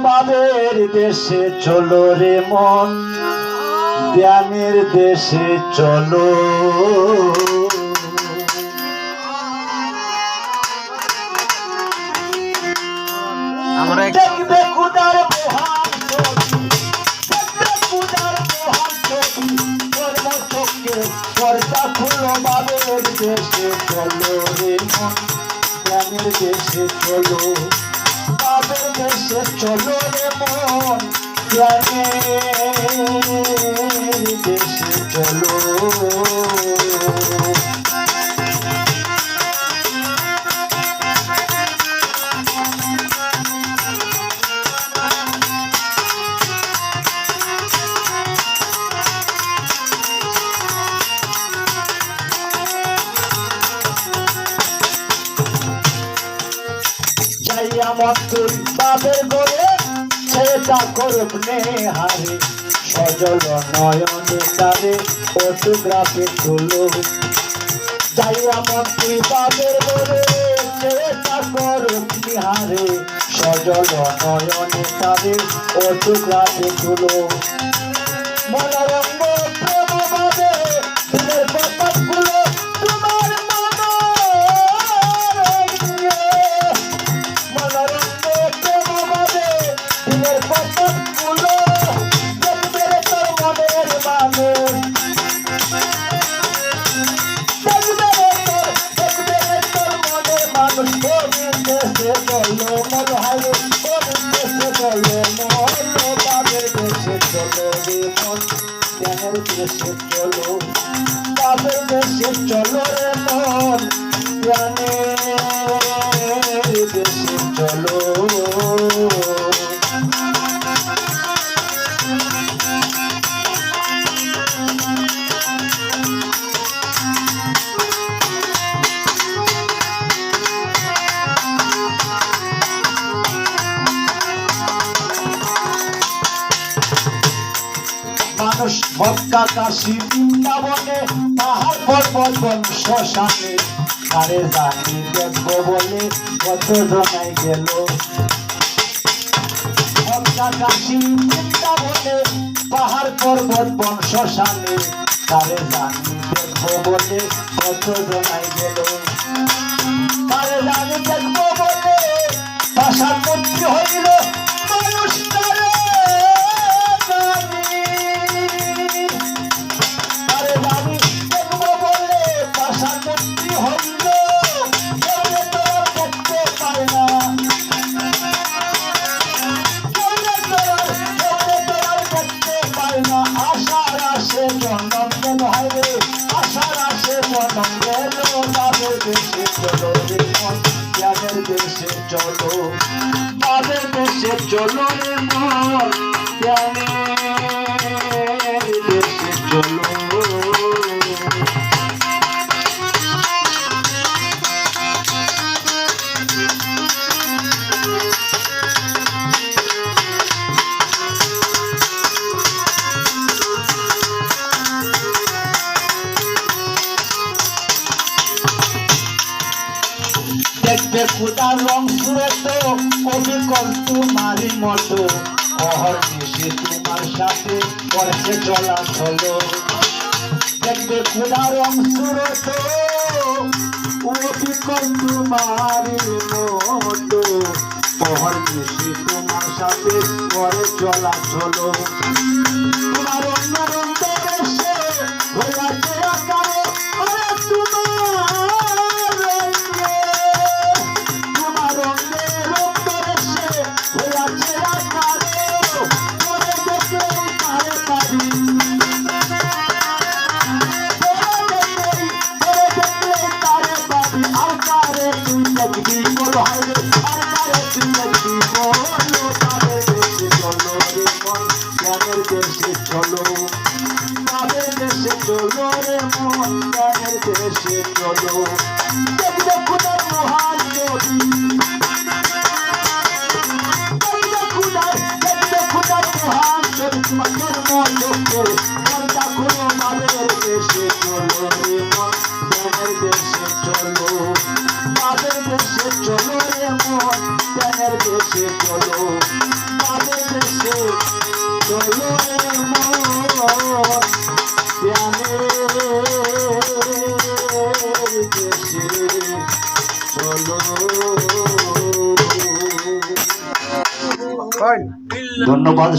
বাবের দেশে চলো রে মন, জ্ঞানের দেশে চলো। দেখবে খুদার মহান ছবি, দেখবে খুদার মহান ছবি, কর্ম চোখে পর্দা খুলো বাবের দেশে চলো রে মন, জ্ঞানের দেশে চলো। বাবের দেশে চলো রে মন, জ্ঞানের দেশে চলো। আমার তুই বাবের গড়ে সেটা করুক নেহারে, সজল নয়নে তারে ফটোগ্রাফি তুলো। যাই আমার তুই বাবের গড়ে সেটা করুক নিহারে, সজল নয়নে তারে ফটোগ্রাফি তুলো। মনোরঙ্গ প্রেম বাদে দিনের কতকগুলো তোমার দেশে চলো, বাবের দেশে চলো রে মন, জ্ঞানের দেশে চলো। মানুষ মক্কা কাশী বৃন্দাবনে পাহাড় পর্বত বন শ্মশানে, তারে জানি দেখবো বলে কত জনাই গেল। মক্কা কাশী বৃন্দাবনে পাহাড় পর্বত বন শ্মশানে, তারে জানি দেখবো বলে কত জনাই গেল। তারে জানি দেখবো বলে পাষাণ মূর্তি হইল মানুষ, তারে দেশে চলো রে মন, জ্ঞানের দেশে চলো। বাবের দেশে চলো রে মন, জ্ঞানের দেশে চলো। দেখবে খুদার রং সুরত কবি কল তোমারই মতো, অহর নিশি তোমার সাথে করছে চলাচল। দেখবে খুদার রং সুরত কবি কল তোমারই মতো, অহর নিশি তোমার সাথে করে চলাচল। তোমার অন্য রঙ দেশে ঘোরাতে আকারে চলো, বাবের দেশে চলো রে মন, জ্ঞানের দেশে চলো। দেখবে খুদার মহান ছবি, দেখবে খুদার মহান ছবি, তোমার জন্ম লোকে পর্দা খুলো বাবের দেশে চলো রে মন, জ্ঞানের দেশে চলো। বাবের দেশে চলো রে মন, জ্ঞানের দেশে চলো। ধন্যবাদ।